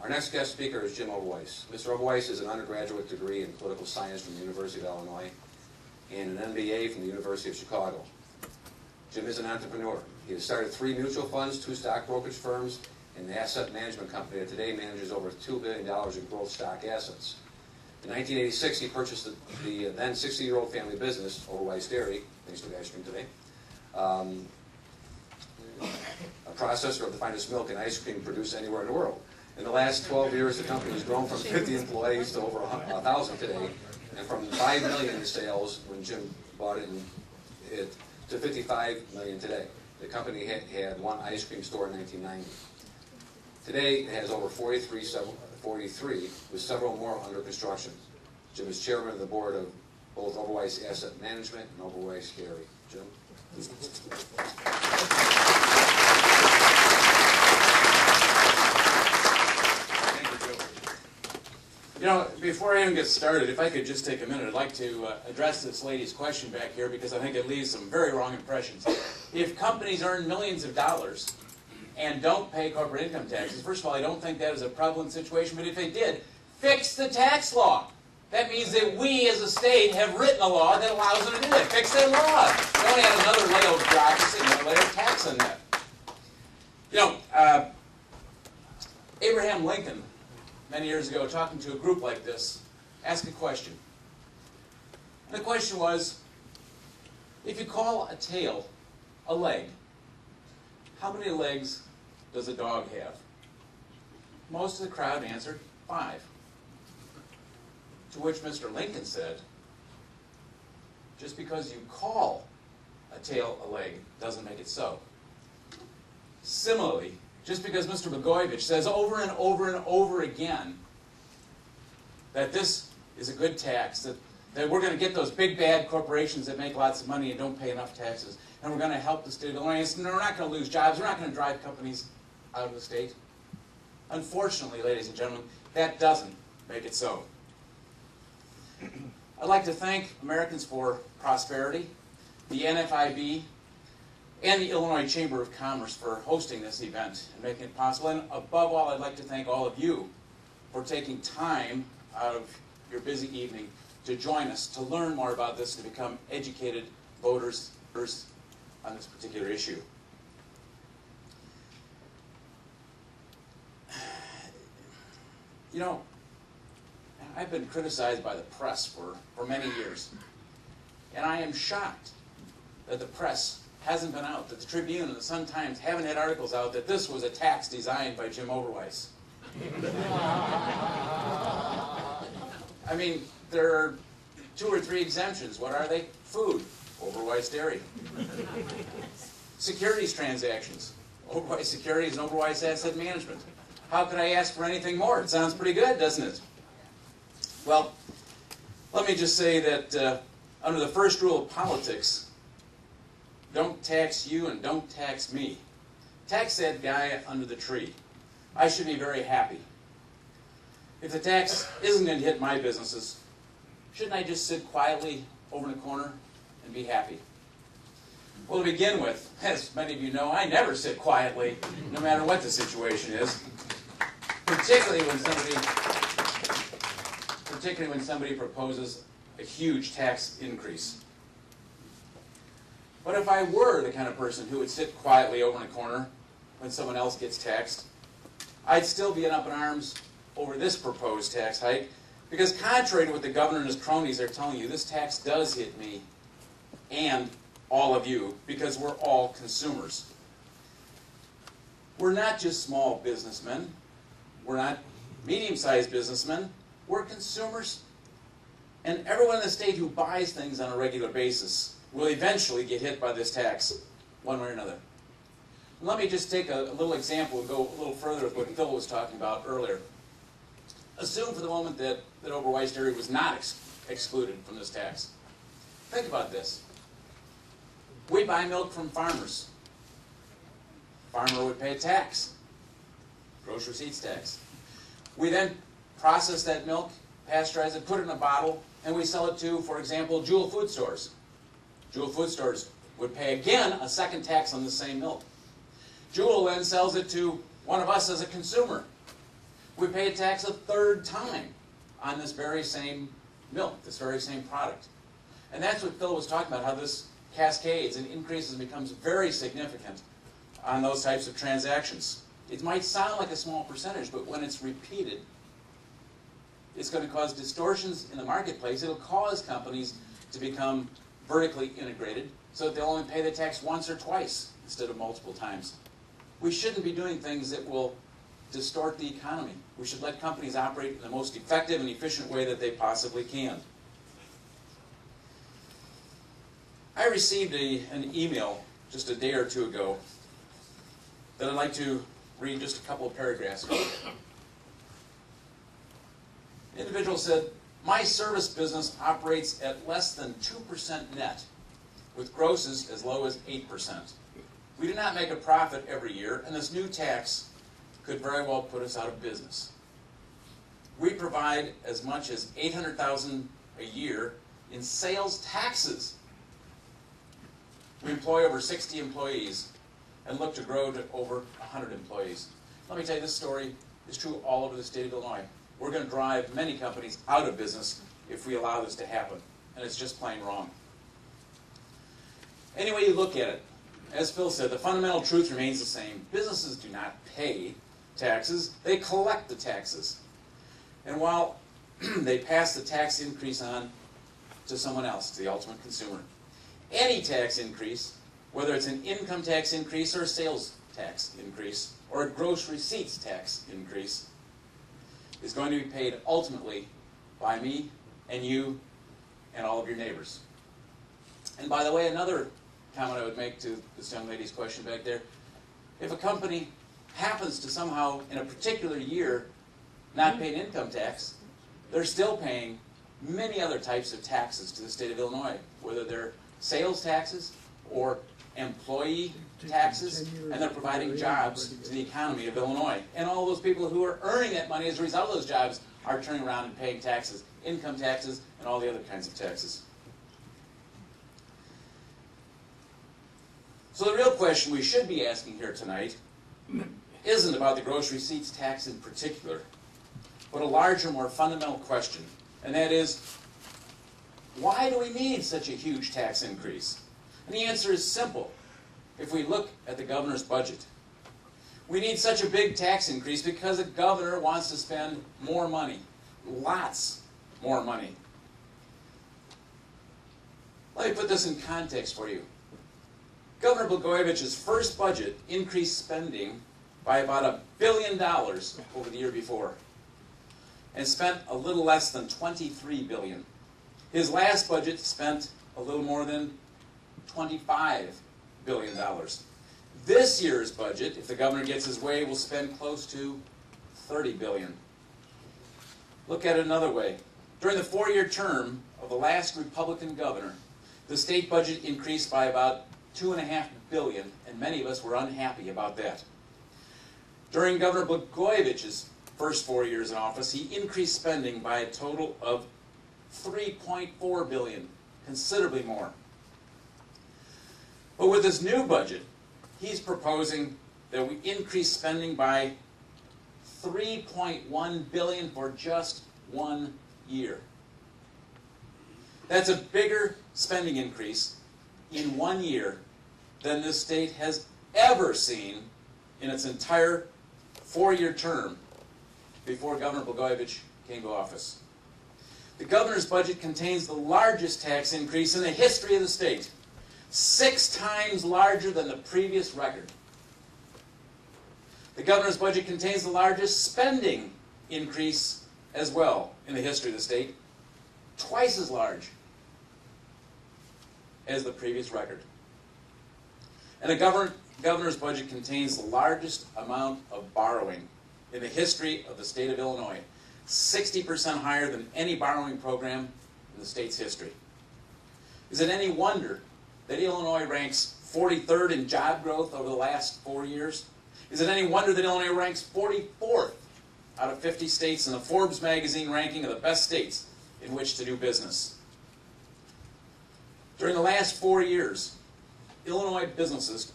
Our next guest speaker is Jim Oberweis. Mr. Oberweis has an undergraduate degree in political science from the University of Illinois and an MBA from the University of Chicago. Jim is an entrepreneur. He has started 3 mutual funds, 2 stock brokerage firms, and an asset management company that today manages over $2 billion in growth stock assets. In 1986, he purchased the then 60-year-old family business, Oberweis Dairy, thanks to the ice cream today, a processor of the finest milk and ice cream produced anywhere in the world. In the last 12 years, the company has grown from 50 employees to over 1,000 today, and from $5 million in sales when Jim bought it to $55 million today. The company had 1 ice cream store in 1990. Today, it has over 43, with several more under construction. Jim is chairman of the board of both Oberweis Asset Management and Oberweis Dairy. Jim? You know, before I even get started, if I could just take a minute, I'd like to address this lady's question back here because I think it leaves some very wrong impressions. If companies earn millions of dollars and don't pay corporate income taxes, first of all, I don't think that is a prevalent situation, but if they did, fix the tax law. That means that we as a state have written a law that allows them to do that. Fix that law. Don't add another layer of bureaucracy, another layer of tax on that. You know, Abraham Lincoln, many years ago, talking to a group like this, asked a question. And the question was, if you call a tail a leg, how many legs does a dog have? Most of the crowd answered 5. To which Mr. Lincoln said, just because you call a tail a leg doesn't make it so. Similarly, just because Mr. Blagojevich says over and over and over again that this is a good tax, that we're going to get those big bad corporations that make lots of money and don't pay enough taxes, and we're going to help the state of Illinois, and we're not going to lose jobs, we're not going to drive companies out of the state. Unfortunately, ladies and gentlemen, that doesn't make it so. I'd like to thank Americans for Prosperity, the NFIB, and the Illinois Chamber of Commerce for hosting this event and making it possible. And above all, I'd like to thank all of you for taking time out of your busy evening to join us, to learn more about this, to become educated voters on this particular issue. You know, I've been criticized by the press for many years, and I am shocked that the press hasn't been out, that the Tribune and the Sun-Times haven't had articles out that this was a tax designed by Jim Oberweis. I mean, there are 2 or 3 exemptions. What are they? Food, Oberweis Dairy. Securities transactions, Oberweis Securities and Oberweis Asset Management. How could I ask for anything more? It sounds pretty good, doesn't it? Well, let me just say that under the first rule of politics, don't tax you and don't tax me. Tax that guy under the tree. I should be very happy. If the tax isn't going to hit my businesses, shouldn't I just sit quietly over in a corner and be happy? Well, to begin with, as many of you know, I never sit quietly, no matter what the situation is, particularly when somebody proposes a huge tax increase. But if I were the kind of person who would sit quietly over in a corner when someone else gets taxed, I'd still be up in arms over this proposed tax hike, because contrary to what the governor and his cronies are telling you, this tax does hit me and all of you, because we're all consumers. We're not just small businessmen. We're not medium-sized businessmen. We're consumers. And everyone in the state who buys things on a regular basis will eventually get hit by this tax, one way or another. Let me just take a little example and go a little further with what Phil was talking about earlier. Assume for the moment that Oberweis Dairy was not excluded from this tax. Think about this. We buy milk from farmers. Farmer would pay a tax, gross receipts tax. We then process that milk, pasteurize it, put it in a bottle, and we sell it to, for example, Jewel Food Stores. Jewel Food Stores would pay again a second tax on the same milk. Jewel then sells it to one of us as a consumer. we pay a tax a third time on this very same milk, this very same product. And that's what Phil was talking about, how this cascades and increases and becomes very significant on those types of transactions. It might sound like a small percentage, but when it's repeated, it's going to cause distortions in the marketplace. It'll cause companies to become vertically integrated so that they'll only pay the tax once or twice instead of multiple times. We shouldn't be doing things that will distort the economy. We should let companies operate in the most effective and efficient way that they possibly can. I received an email just a day or two ago that I'd like to read just a couple of paragraphs from. The individual said, "My service business operates at less than 2% net, with grosses as low as 8%. We do not make a profit every year, and this new tax could very well put us out of business. We provide as much as $800,000 a year in sales taxes. We employ over 60 employees and look to grow to over 100 employees." Let me tell you, this story is true all over the state of Illinois. We're going to drive many companies out of business if we allow this to happen, and it's just plain wrong. Any way you look at it, as Phil said, the fundamental truth remains the same. Businesses do not pay taxes, they collect the taxes. And while they pass the tax increase on to someone else, to the ultimate consumer. Any tax increase, whether it's an income tax increase or a sales tax increase, or a gross receipts tax increase, is going to be paid ultimately by me and you and all of your neighbors. And by the way, another comment I would make to this young lady's question back there, if a company happens to somehow in a particular year not pay an income tax, they're still paying many other types of taxes to the state of Illinois, whether they're sales taxes or employee taxes, and they're providing jobs to the economy of Illinois. And all those people who are earning that money as a result of those jobs are turning around and paying taxes, income taxes, and all the other kinds of taxes. So the real question we should be asking here tonight isn't about the gross receipts tax in particular, but a larger, more fundamental question, and that is, why do we need such a huge tax increase? And the answer is simple. If we look at the governor's budget, we need such a big tax increase because the governor wants to spend more money, lots more money. Let me put this in context for you. Governor Blagojevich's first budget increased spending by about $1 billion over the year before and spent a little less than $23 billion. His last budget spent a little more than $25 billion. This year's budget, if the governor gets his way, will spend close to $30 billion. Look at it another way. During the 4-year term of the last Republican governor, the state budget increased by about $2.5 billion, and many of us were unhappy about that. During Governor Blagojevich's first 4 years in office, he increased spending by a total of $3.4 billion, considerably more. But with this new budget, he's proposing that we increase spending by $3.1 billion for just 1 year. That's a bigger spending increase in 1 year than this state has ever seen in its entire 4-year term before Governor Blagojevich came to office. The governor's budget contains the largest tax increase in the history of the state, 6 times larger than the previous record. The governor's budget contains the largest spending increase as well in the history of the state, twice as large as the previous record. And the governor's budget contains the largest amount of borrowing in the history of the state of Illinois, 60% higher than any borrowing program in the state's history. Is it any wonder that Illinois ranks 43rd in job growth over the last 4 years? Is it any wonder that Illinois ranks 44th out of 50 states in the Forbes magazine ranking of the best states in which to do business? During the last 4 years, Illinois businesses